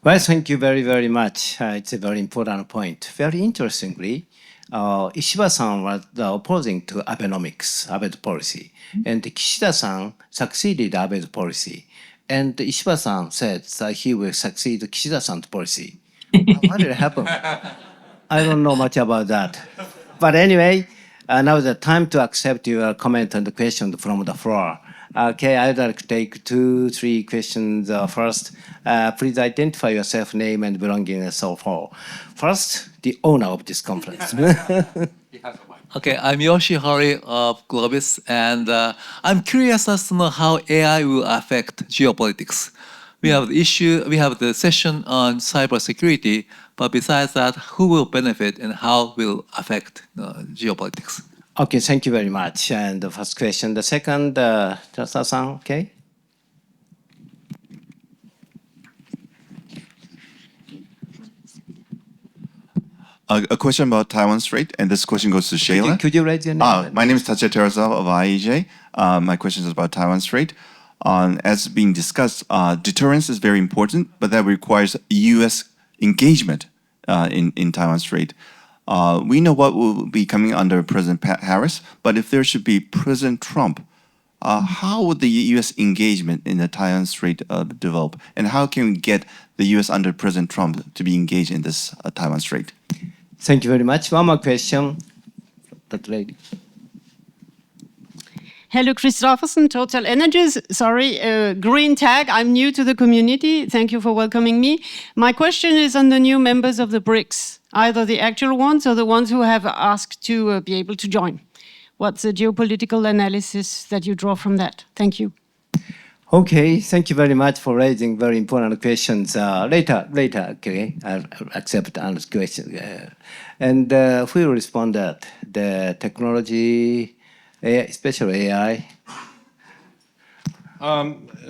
Well, thank you very, very much. It's a very important point. Very interestingly, Ishiba-san was opposing to Abe's policy, and Kishida-san succeeded Abe's policy. And Ishiba-san said that he will succeed Kishida-san's policy. What will happen? I don't know much about that. But anyway, now is the time to accept your comment and the question from the floor. Okay, I'd like to take 2-3 questions first. Please identify yourself, name and belonging and so forth. First, the owner of this conference. Okay, I'm Yoshihari of GLOBIS, and I'm curious as to know how AI will affect geopolitics. We have the session on cybersecurity, but besides that, who will benefit and how will affect geopolitics? Okay, thank you very much. And the first question. The second, Tasa-san, okay? A question about Taiwan Strait, and this question goes to Sheila. Could you raise your name? My name is Tatsuya Terasawa of IEJ. My question is about Taiwan Strait. As being discussed, deterrence is very important, but that requires U.S. engagement in Taiwan Strait. We know what will be coming under President Harris, but if there should be President Trump, how would the U.S. engagement in the Taiwan Strait develop? And how can we get the U.S. under President Trump to be engaged in this Taiwan Strait? Thank you very much. One more question. That lady. Hello, Christopherson, Total Energies. Sorry, green tag. I'm new to the community. Thank you for welcoming me. My question is on the new members of the BRICS, either the actual ones or the ones who have asked to be able to join. What's the geopolitical analysis that you draw from that? Thank you. Okay, thank you very much for raising very important questions. Later, okay, I'll accept Anna's question. And who will respond that? The technology, especially AI?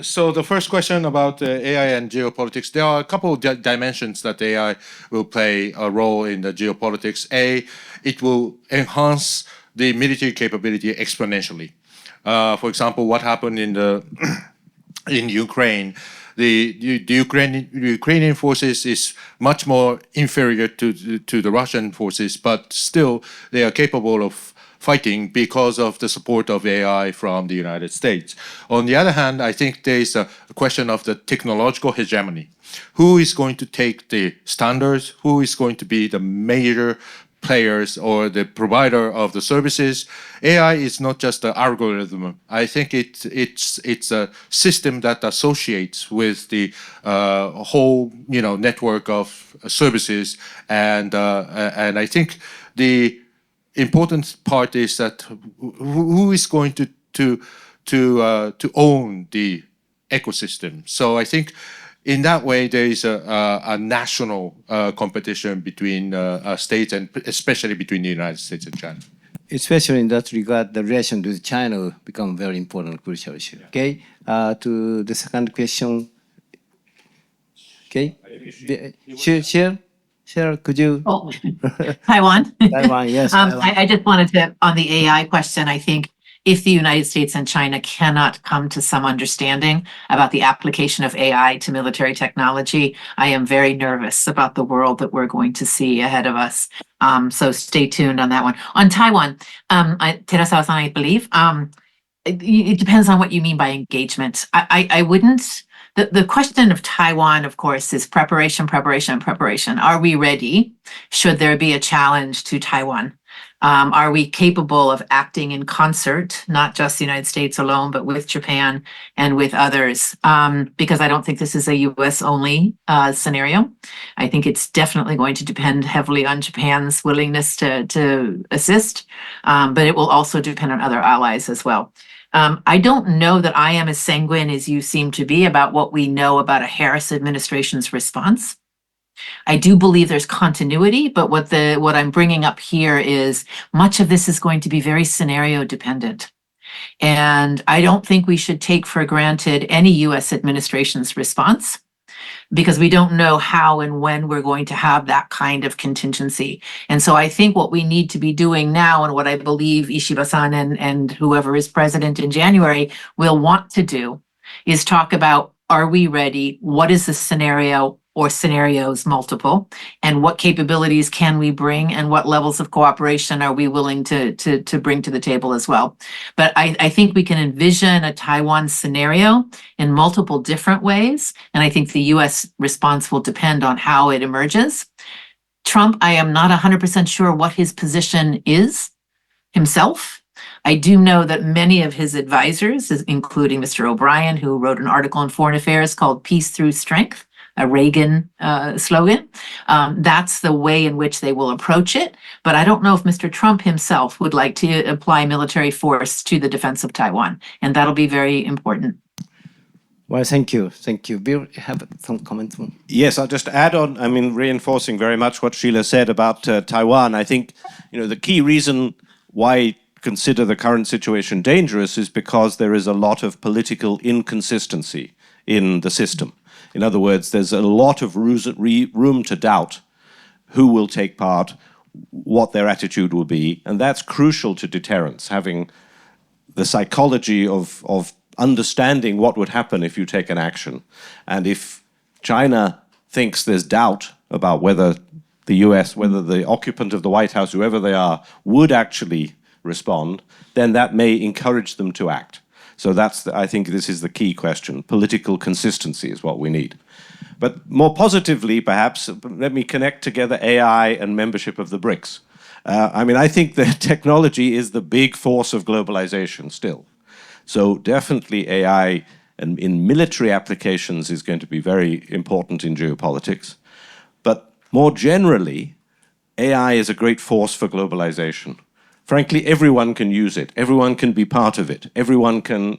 So the first question about AI and geopolitics, there are a couple of dimensions that AI will play a role in the geopolitics. It will enhance the military capability exponentially. For example, what happened in in Ukraine, the Ukrainian forces is much more inferior to the Russian forces, but still they are capable of fighting because of the support of AI from the United States. On the other hand, I think there is a question of the technological hegemony. Who is going to take the standards? Who is going to be the major players or the provider of the services? AI is not just an algorithm. I think it's a system that associates with the whole network of services, and I think the important part is that who is going to own the ecosystem. So I think in that way, there is a national competition between states, and especially between the United States and China. Especially in that regard, the relation with China will become very important, crucial issue. Okay, to the second question. Okay, Sheila, could you? Oh, Taiwan. Taiwan, yes. Taiwan. I just wanted to, on the AI question, I think if the United States and China cannot come to some understanding about the application of AI to military technology, I am very nervous about the world that we're going to see ahead of us. So stay tuned on that one. On Taiwan, Terasawa-san, I believe, it depends on what you mean by engagement. I wouldn't. The question of Taiwan, of course, is preparation. Are we ready? Should there be a challenge to Taiwan? Are we capable of acting in concert, not just the United States alone, but with Japan and with others? Because I don't think this is a US only scenario. I think it's definitely going to depend heavily on Japan's willingness to assist, but it will also depend on other allies as well. I don't know that I am as sanguine as you seem to be about what we know about a Harris administration's response. I do believe there's continuity, but what I'm bringing up here is much of this is going to be very scenario dependent. And I don't think we should take for granted any US administration's response, because we don't know how and when we're going to have that kind of contingency. And so I think what we need to be doing now, and what I believe Ishiba-san and whoever is president in January will want to do, is talk about, are we ready? What is the scenario or scenarios multiple? And what capabilities can we bring? And what levels of cooperation are we willing to bring to the table as well? But I think we can envision a Taiwan scenario in multiple different ways. And I think the US response will depend on how it emerges. Trump, I am not 100% sure what his position is himself. I do know that many of his advisors, including Mr. O'Brien, who wrote an article in Foreign Affairs called Peace Through Strength, a Reagan slogan. That's the way in which they will approach it. But I don't know if Mr. Trump himself would like to apply military force to the defense of Taiwan. And that'll be very important. Well, thank you. Thank you. Bill, you have some comments? Yes, I'll just add on, reinforcing very much what Sheila said about Taiwan. I think, the key reason why consider the current situation dangerous is because there is a lot of political inconsistency in the system. In other words, there's a lot of room to doubt who will take part, what their attitude will be, and that's crucial to deterrence, having the psychology of understanding what would happen if you take an action. And if China thinks there's doubt about whether the US, whether the occupant of the White House, whoever they are, would actually respond, then that may encourage them to act. So I think this is the key question. Political consistency is what we need. But more positively, perhaps, let me connect together AI and membership of the BRICS. I think that technology is the big force of globalization still. So definitely AI and in military applications is going to be very important in geopolitics. But more generally, AI is a great force for globalization. Frankly, everyone can use it. Everyone can be part of it. Everyone can.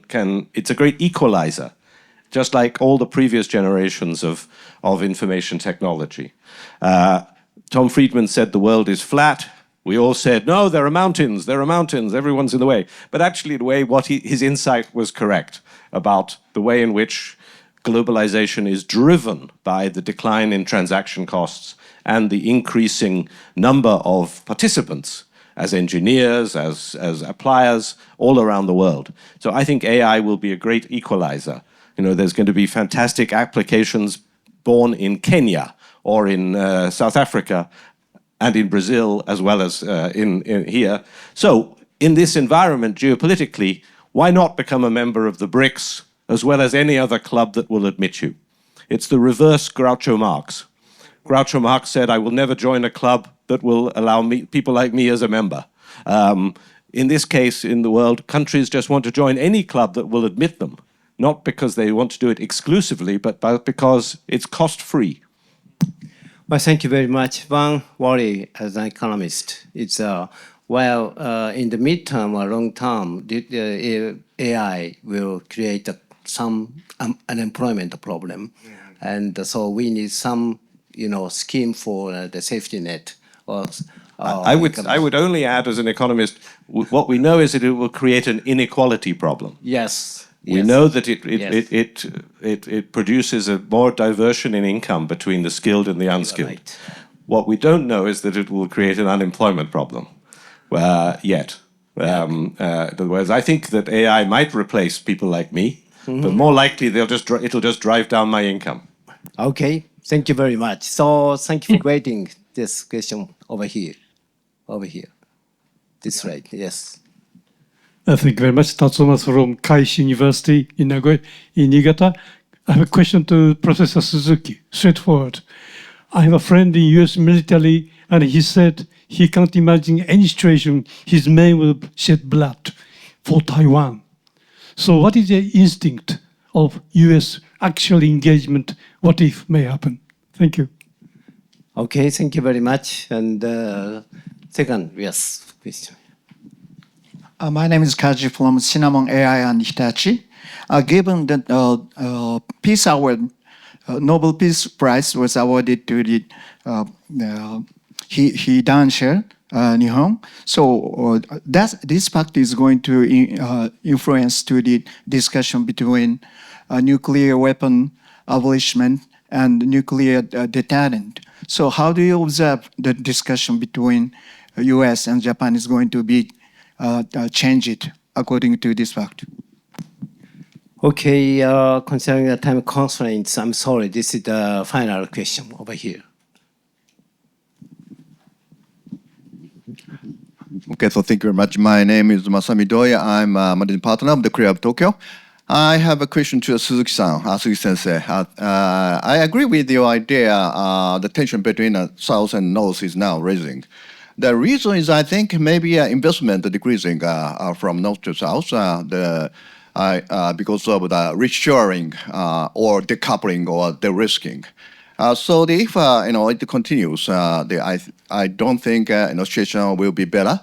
It's a great equalizer, just like all the previous generations of information technology. Tom Friedman said the world is flat. We all said, no, there are mountains, everyone's in the way. But actually, the way his insight was correct about the way in which globalization is driven by the decline in transaction costs and the increasing number of participants as engineers, as appliers, all around the world. So I think AI will be a great equalizer. There's going to be fantastic applications born in Kenya or in South Africa and in Brazil, as well as in here. So in this environment, geopolitically, why not become a member of the BRICS, as well as any other club that will admit you? It's the reverse Groucho Marx. Groucho Marx said, I will never join a club that will allow people like me as a member. In this case, in the world, countries just want to join any club that will admit them, not because they want to do it exclusively, but because it's cost-free. Well, thank you very much. One worry as an economist is, in the midterm or long term, AI will create some unemployment problem. And so we need some, scheme for the safety net. I would only add, as an economist, what we know is that it will create an inequality problem. Yes. We know that it produces a more diversion in income between the skilled and the unskilled. Right. What we don't know is that it will create an unemployment problem yet. Whereas I think that AI might replace people like me, but more likely it'll just drive down my income. Okay, thank you very much. So thank you for waiting this question over here. This right, yes. Thank you very much. Tatsumas from Kaishi University in Niigata. I have a question to Professor Suzuki, straightforward. I have a friend in US military, and he said he can't imagine any situation his men will shed blood for Taiwan. So what is the instinct of US actual engagement? What if may happen? Thank you. Okay, thank you very much. And second, yes, please. My name is Kaji from Cinnamon AI and Hitachi. Given that Peace Award, Nobel Peace Prize was awarded to the Hidansha, Nihon. So this fact is going to influence to the discussion between nuclear weapon abolishment and nuclear deterrent. So how do you observe the discussion between US and Japan is going to be changed according to this fact? Okay, concerning the time constraints, I'm sorry, this is the final question over here. Okay, so thank you very much. My name is Masami Doi. I'm a managing partner of the Korea of Tokyo. I have a question to Suzuki-san, Suzuki-sensei. I agree with your idea. The tension between South and North is now rising. The reason is, I think, maybe investment decreasing from North to South because of the reshoring or decoupling or de-risking. So if it continues, I don't think situation will be better.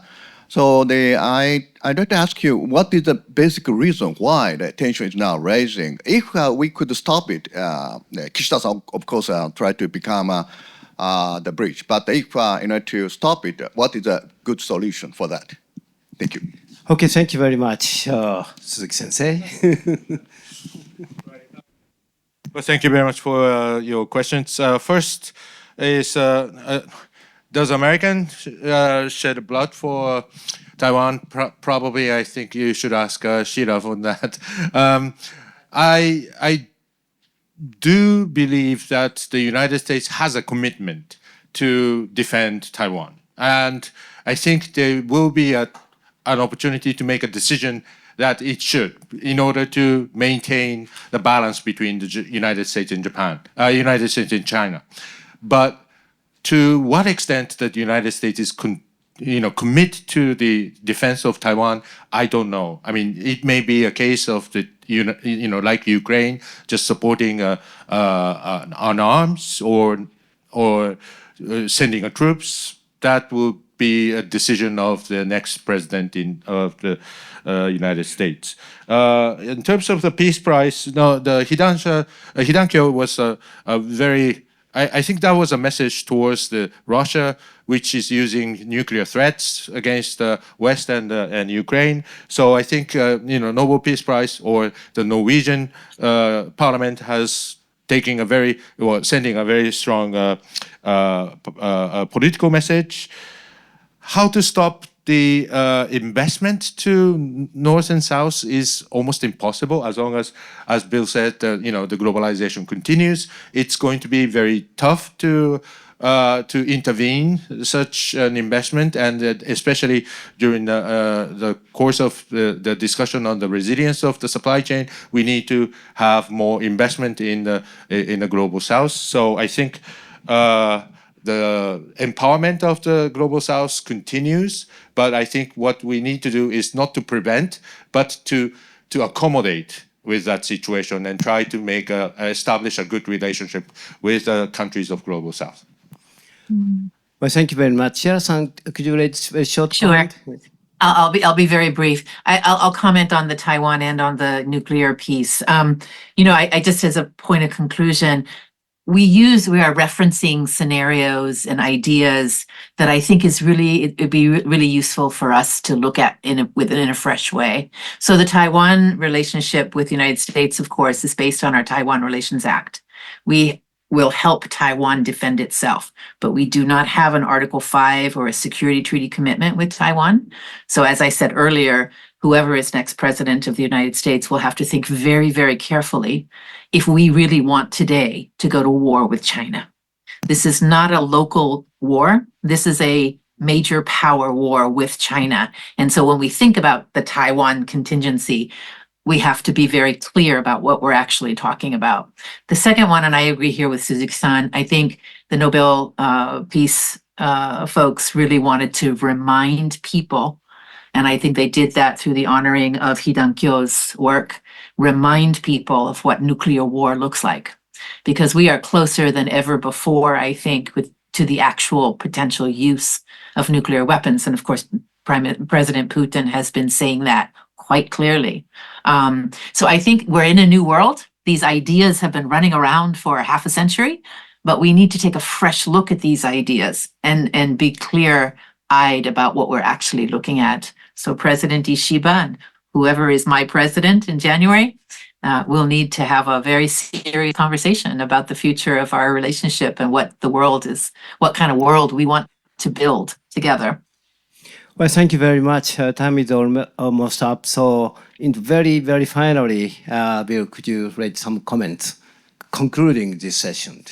So I'd like to ask you, what is the basic reason why the tension is now rising? If we could stop it, Kishida-san, of course, try to become the bridge. But if to stop it, what is a good solution for that? Thank you. Okay, thank you very much, Suzuki-sensei. Well, thank you very much for your questions. First is, does American shed blood for Taiwan? Probably, I think you should ask Sheila on that. I do believe that the United States has a commitment to defend Taiwan. And I think there will be an opportunity to make a decision that it should, in order to maintain the balance between the United States and United States and China. But to what extent that the United States is commit to the defense of Taiwan, I don't know. I mean, it may be a case of the like Ukraine, just supporting on arms or sending troops. That will be a decision of the next president of the United States. In terms of the peace prize, no, the Hidankyo was a very, I think that was a message towards the Russia, which is using nuclear threats against the West and Ukraine. So I think Nobel Peace Prize or the Norwegian Parliament has sending a very strong political message. How to stop the investment to North and South is almost impossible as long as Bill said, the globalization continues. It's going to be very tough to intervene such an investment, and especially during the course of the discussion on the resilience of the supply chain, we need to have more investment in the global South. So I think the empowerment of the global South continues, but I think what we need to do is not to prevent, but to accommodate with that situation and try to establish a good relationship with the countries of global South. Well, thank you very much. Sheila-san, could you raise a short Sure. comment? I'll be very brief. I'll comment on the Taiwan and on the nuclear piece. I just as a point of conclusion, we are referencing scenarios and ideas that I think it'd be really useful for us to look at in a fresh way. So the Taiwan relationship with the United States, of course, is based on our Taiwan Relations Act. We will help Taiwan defend itself, but we do not have an Article 5 or a security treaty commitment with Taiwan. So as I said earlier, whoever is next president of the United States will have to think very, very carefully if we really want today to go to war with China. This is not a local war. This is a major power war with China. And so when we think about the Taiwan contingency, we have to be very clear about what we're actually talking about. The second one, and I agree here with Suzuki-san, I think the Nobel Peace folks really wanted to remind people, and I think they did that through the honoring of Hidankyo's work, remind people of what nuclear war looks like. Because we are closer than ever before, I think, to the actual potential use of nuclear weapons. And of course, President Putin has been saying that quite clearly. So I think we're in a new world. These ideas have been running around for half a century, but we need to take a fresh look at these ideas and be clear-eyed about what we're actually looking at. So President Ishiba and whoever is my president in January, we'll need to have a very serious conversation about the future of our relationship and what what kind of world we want to build together. Well, thank you very much. Time is almost up. So, very finally, Bill, could you read some comments concluding this session?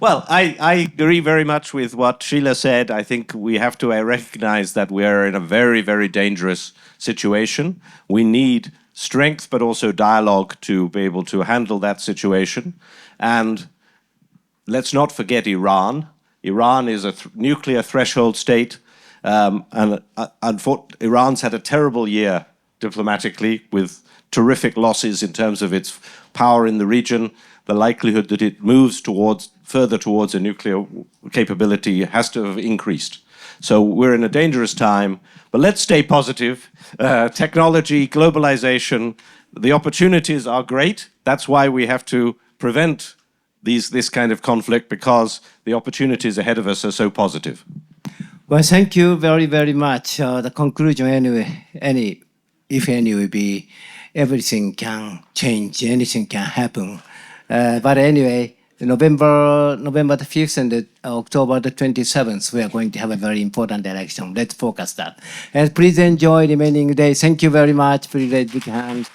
Well, I agree very much with what Sheila said. I think we have to recognize that we are in a very, very dangerous situation. We need strength, but also dialogue to be able to handle that situation. And let's not forget Iran. Iran is a nuclear threshold state. Iran's had a terrible year diplomatically with terrific losses in terms of its power in the region. The likelihood that it moves further towards a nuclear capability has to have increased. So we're in a dangerous time, but let's stay positive. Technology, globalization, the opportunities are great. That's why we have to prevent this kind of conflict, because the opportunities ahead of us are so positive. Well, thank you very, very much. The conclusion anyway, if any, will be everything can change, anything can happen. But anyway, November the 5th and October the 27th, we are going to have a very important election. Let's focus that. And please enjoy the remaining day. Thank you very much. Please raise big hands.